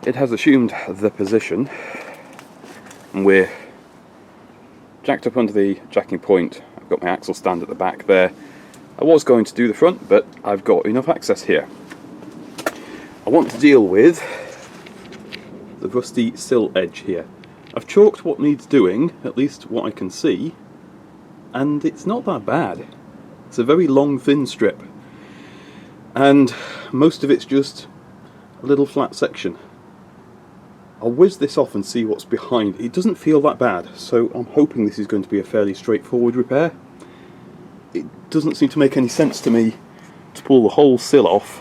It has assumed the position, and we're jacked up under the jacking point. I've got my axle stand at the back there. I was going to do the front, but I've got enough access here. I want to deal with the rusty sill edge here. I've chalked what needs doing, at least what I can see, and it's not that bad. It's a very long, thin strip, and most of it's just a little flat section. I'll whiz this off and see what's behind. It doesn't feel that bad, so I'm hoping this is going to be a fairly straightforward repair. It doesn't seem to make any sense to me to pull the whole sill off,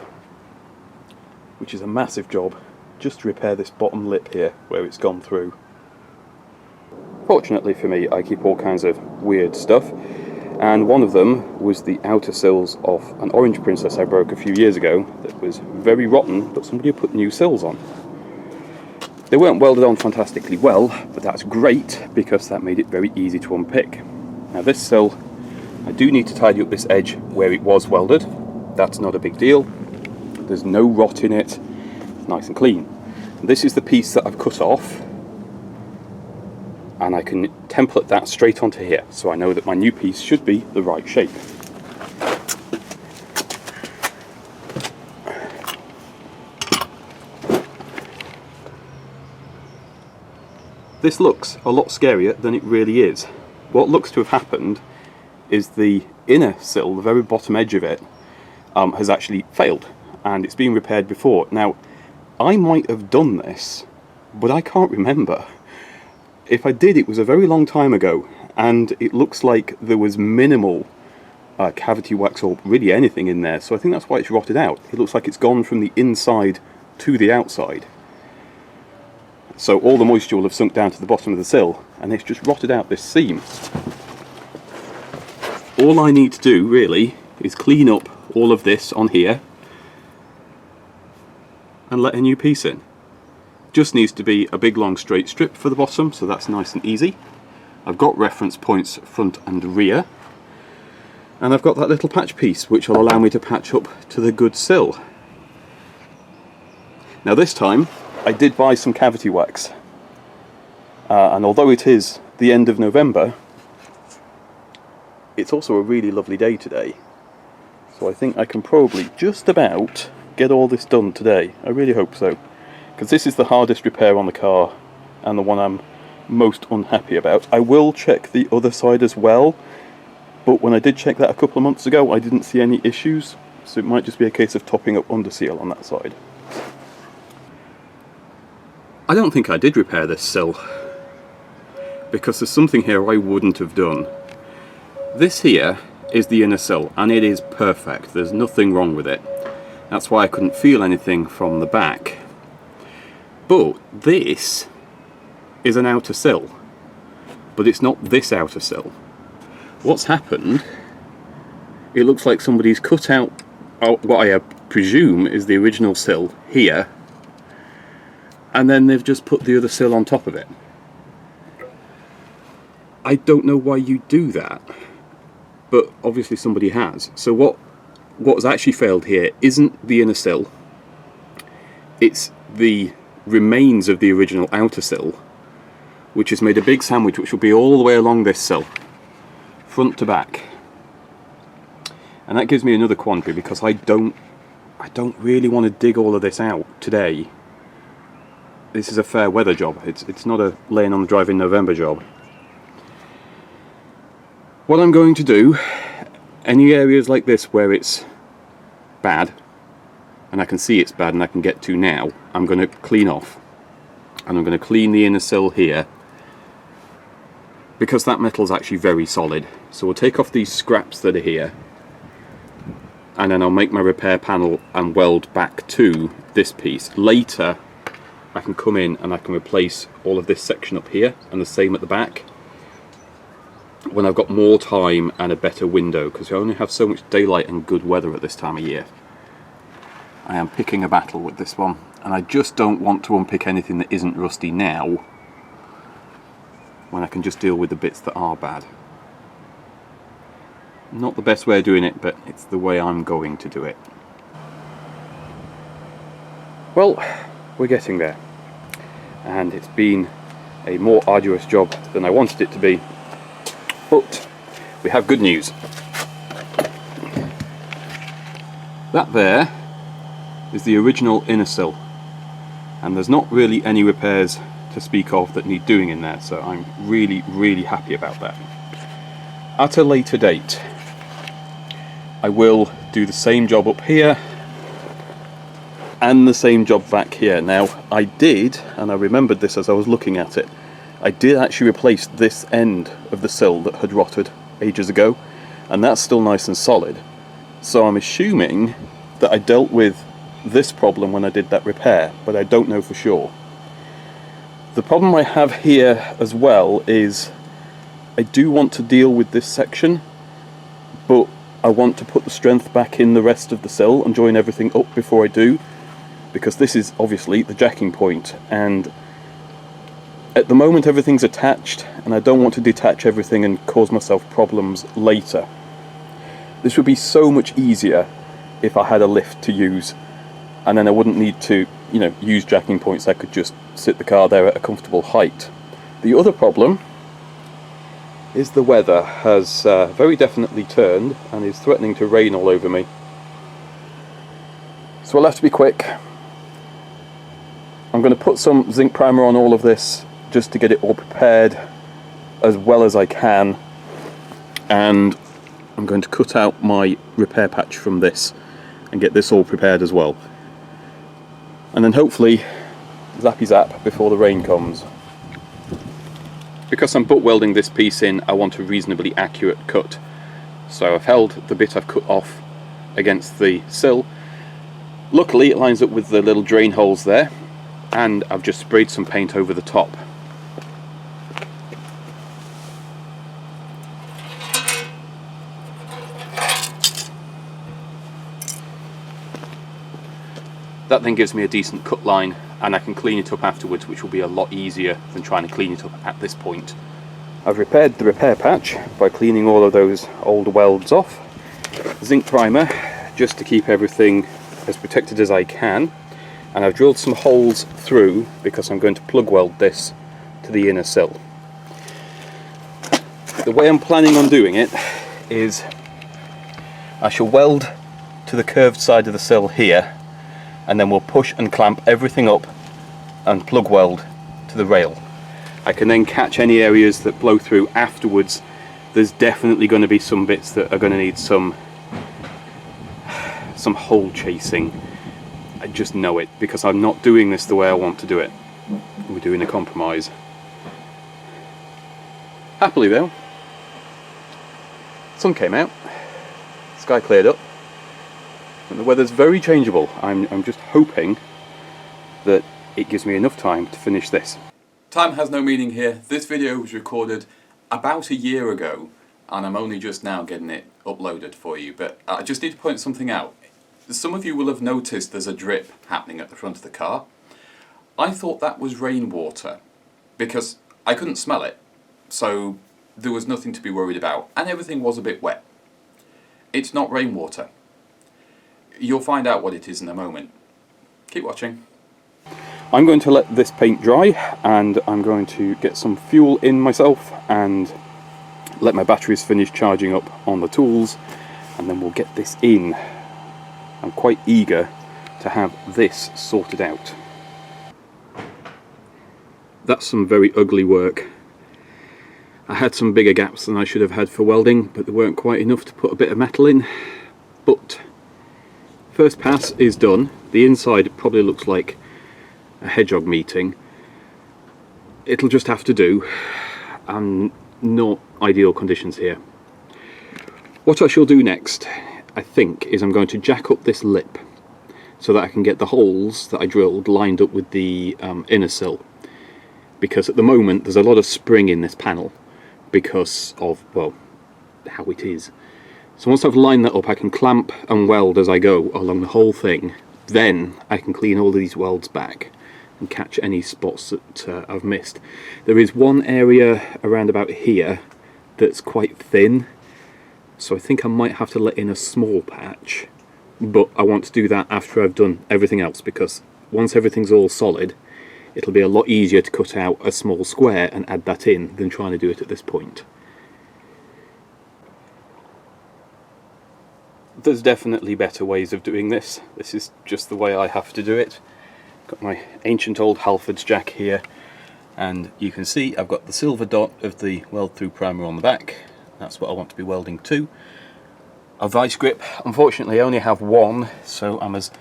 which is a massive job, just to repair this bottom lip here where it's gone through. Fortunately for me, I keep all kinds of weird stuff, and one of them was the outer sills of an Orange Princess I broke a few years ago that was very rotten, but somebody had put new sills on. They weren't welded on fantastically well, but that's great because that made it very easy to unpick. Now this sill, I do need to tidy up this edge where it was welded. That's not a big deal. There's no rot in it. It's nice and clean. And this is the piece that I've cut off, and I can template that straight onto here, so I know that my new piece should be the right shape. This looks a lot scarier than it really is. What looks to have happened is the inner sill, the very bottom edge of it, has actually failed, and it's been repaired before. Now, I might have done this, but I can't remember. If I did, it was a very long time ago, and it looks like there was minimal cavity wax or really anything in there, so I think that's why it's rotted out. It looks like it's gone from the inside to the outside. So all the moisture will have sunk down to the bottom of the sill, and it's just rotted out this seam. All I need to do, really, is clean up all of this on here and let a new piece in. Just needs to be a big long straight strip for the bottom, so that's nice and easy. I've got reference points front and rear, and I've got that little patch piece which will allow me to patch up to the good sill. Now this time I did buy some cavity wax, and although it is the end of November, it's also a really lovely day today, so I think I can probably just about get all this done today. I really hope so, because this is the hardest repair on the car and the one I'm most unhappy about. I will check the other side as well, but when I did check that a couple of months ago I didn't see any issues, so it might just be a case of topping up under seal on that side. I don't think I did repair this sill, because there's something here I wouldn't have done. This here is the inner sill, and it is perfect. There's nothing wrong with it. That's why I couldn't feel anything from the back. But this is an outer sill, but it's not this outer sill. What's happened, it looks like somebody's cut out what I presume is the original sill here, and then they've just put the other sill on top of it. I don't know why you do that, but obviously somebody has. So what's actually failed here isn't the inner sill, it's the remains of the original outer sill, which has made a big sandwich which will be all the way along this sill, front to back. And that gives me another quandary, because I don't really want to dig all of this out today. This is a fair weather job, it's not a laying on the drive in November job. What I'm going to do, any areas like this where it's bad, and I can see it's bad and I can get to now, I'm going to clean off. And I'm going to clean the inner sill here, because that metal's actually very solid. So we'll take off these scraps that are here, and then I'll make my repair panel and weld back to this piece. Later I can come in and I can replace all of this section up here, and the same at the back, when I've got more time and a better window, because we only have so much daylight and good weather at this time of year. I am picking a battle with this one, and I just don't want to unpick anything that isn't rusty now, when I can just deal with the bits that are bad. Not the best way of doing it, but it's the way I'm going to do it. Well, we're getting there. and it's been a more arduous job than I wanted it to be, but we have good news. That there is the original inner sill, and there's not really any repairs to speak of that need doing in there, so I'm really happy about that. At a later date, I will do the same job up here and the same job back here. Now I did, and I remembered this as I was looking at it, I did actually replace this end of the sill that had rotted ages ago, and that's still nice and solid. So I'm assuming that I dealt with this problem when I did that repair, but I don't know for sure. The problem I have here as well is I do want to deal with this section, but I want to put the strength back in the rest of the sill and join everything up before I do, because this is obviously the jacking point, and at the moment everything's attached and I don't want to detach everything and cause myself problems later. This would be so much easier if I had a lift to use, and then I wouldn't need to, you know, use jacking points. I could just sit the car there at a comfortable height. The other problem is the weather has very definitely turned and is threatening to rain all over me. So I'll have to be quick. I'm going to put some zinc primer on all of this just to get it all prepared as well as I can, and I'm going to cut out my repair patch from this and get this all prepared as well. And then hopefully zappy zap before the rain comes. Because I'm butt welding this piece in, I want a reasonably accurate cut. So I've held the bit I've cut off against the sill. Luckily it lines up with the little drain holes there, and I've just sprayed some paint over the top. That then gives me a decent cut line, and I can clean it up afterwards, which will be a lot easier than trying to clean it up at this point. I've repaired the repair patch by cleaning all of those old welds off. Zinc primer, just to keep everything as protected as I can, and I've drilled some holes through because I'm going to plug weld this to the inner sill. The way I'm planning on doing it is I shall weld to the curved side of the sill here, and then we'll push and clamp everything up and plug weld to the rail. I can then catch any areas that blow through afterwards. There's definitely going to be some bits that are going to need some hole chasing. I just know it, because I'm not doing this the way I want to do it. We're doing a compromise. Happily though, sun came out, sky cleared up, and the weather's very changeable. I'm just hoping that it gives me enough time to finish this. Time has no meaning here. This video was recorded about a year ago, and I'm only just now getting it uploaded for you, but I just need to point something out. Some of you will have noticed there's a drip happening at the front of the car. I thought that was rainwater, because I couldn't smell it, so there was nothing to be worried about, and everything was a bit wet. It's not rainwater. You'll find out what it is in a moment. Keep watching. I'm going to let this paint dry, and I'm going to get some fuel in myself and let my batteries finish charging up on the tools, and then we'll get this in. I'm quite eager to have this sorted out. That's some very ugly work. I had some bigger gaps than I should have had for welding, but they weren't quite enough to put a bit of metal in. But first pass is done. The inside probably looks like a hedgehog meeting. It'll just have to do. Not ideal conditions here. What I shall do next, I think, is I'm going to jack up this lip so that I can get the holes that I drilled lined up with the inner sill, because at the moment there's a lot of spring in this panel because of, well, how it is. So once I've lined that up, I can clamp and weld as I go along the whole thing. Then I can clean all of these welds back and catch any spots that I've missed. There is one area around about here that's quite thin, so I think I might have to let in a small patch, but I want to do that after I've done everything else, because once everything's all solid, it'll be a lot easier to cut out a small square and add that in than trying to do it at this point. There's definitely better ways of doing this. This is just the way I have to do it. Got my ancient old Halford's jack here, and you can see I've got the silver dot of the weld through primer on the back. That's what I want to be welding to. A vice grip, unfortunately I only have one, so I'm as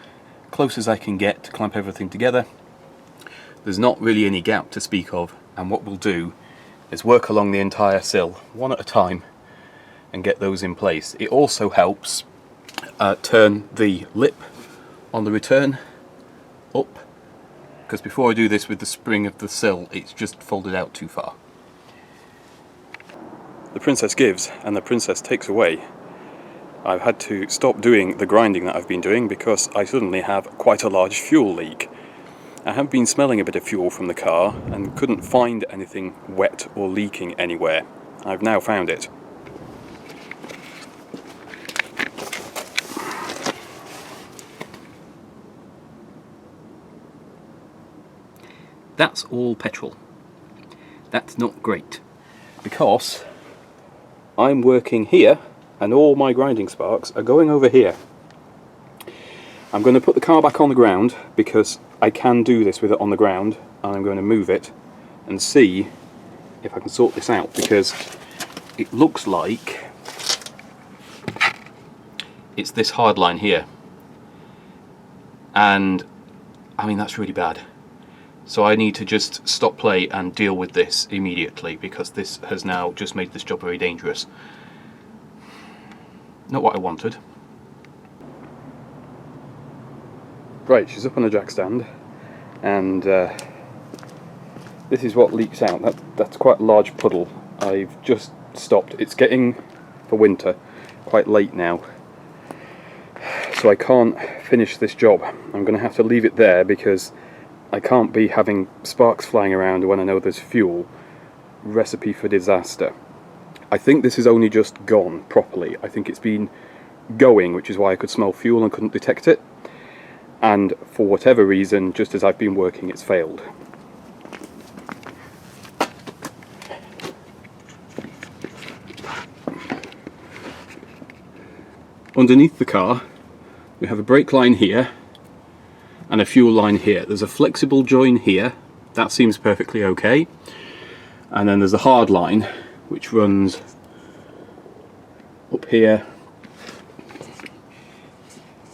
close as I can get to clamp everything together. There's not really any gap to speak of, and what we'll do is work along the entire sill one at a time and get those in place. It also helps turn the lip on the return up, because before I do this with the spring of the sill, it's just folded out too far. The princess gives and the princess takes away. I've had to stop doing the grinding that I've been doing because I suddenly have quite a large fuel leak. I have been smelling a bit of fuel from the car and couldn't find anything wet or leaking anywhere. I've now found it. That's all petrol. That's not great, because I'm working here and all my grinding sparks are going over here. I'm going to put the car back on the ground because I can do this with it on the ground, and I'm going to move it and see if I can sort this out, because it looks like it's this hard line here, and I mean that's really bad. So I need to just stop play and deal with this immediately, because this has now just made this job very dangerous. Not what I wanted. Right, she's up on a jack stand, and this is what leaks out. That's quite a large puddle. I've just stopped. It's getting, for winter, quite late now, so I can't finish this job. I'm going to have to leave it there because I can't be having sparks flying around when I know there's fuel. Recipe for disaster. I think this is only just gone properly. I think it's been going, which is why I could smell fuel and couldn't detect it. And for whatever reason, just as I've been working, it's failed. Underneath the car, we have a brake line here and a fuel line here. There's a flexible join here, that seems perfectly okay. And then there's a hard line which runs up here,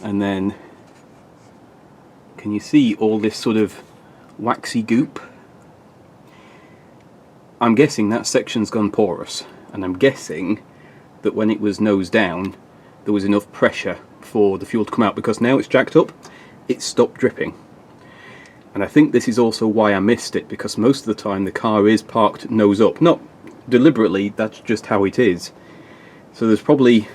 and then can you see all this sort of waxy goop? I'm guessing that section's gone porous, and I'm guessing that when it was nose down there was enough pressure for the fuel to come out, because now it's jacked up, it stopped dripping. And I think this is also why I missed it, because most of the time the car is parked nose up. Not deliberately, that's just how it is. So there's probably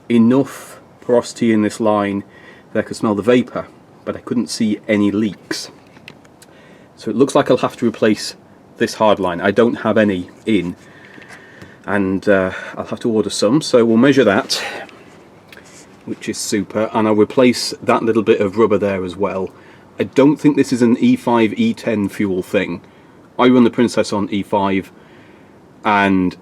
enough porosity in this line that I could smell the vapour, but I couldn't see any leaks. So it looks like I'll have to replace this hard line. I don't have any in, and I'll have to order some, so we'll measure that, which is super, and I'll replace that little bit of rubber there as well. I don't think this is an E5, E10 fuel thing. I run the Princess on E5, and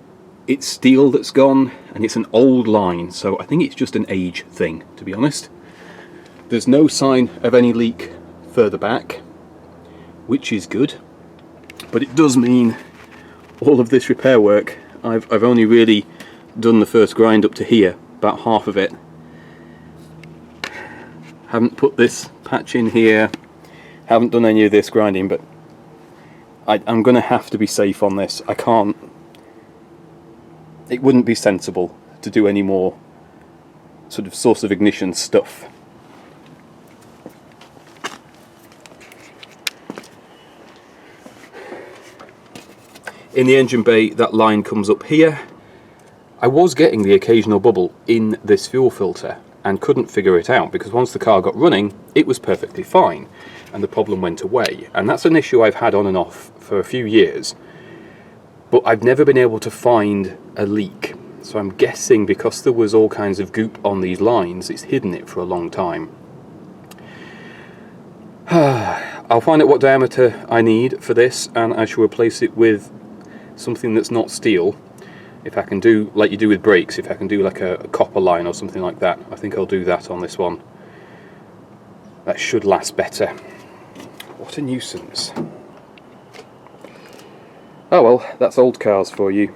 it's steel that's gone, and it's an old line, so I think it's just an age thing, to be honest. There's no sign of any leak further back, which is good, but it does mean all of this repair work, I've only really done the first grind up to here, about half of it. Haven't put this patch in here, haven't done any of this grinding, but I'm going to have to be safe on this. I can't, it wouldn't be sensible to do any more sort of source of ignition stuff. In the engine bay, that line comes up here. I was getting the occasional bubble in this fuel filter and couldn't figure it out, because once the car got running it was perfectly fine and the problem went away, and that's an issue I've had on and off for a few years, but I've never been able to find a leak. So I'm guessing because there was all kinds of goop on these lines, it's hidden it for a long time. I'll find out what diameter I need for this, and I shall replace it with something that's not steel. If I can do like you do with brakes, if I can do like a copper line or something like that, I think I'll do that on this one. That should last better. What a nuisance. Oh well, that's old cars for you.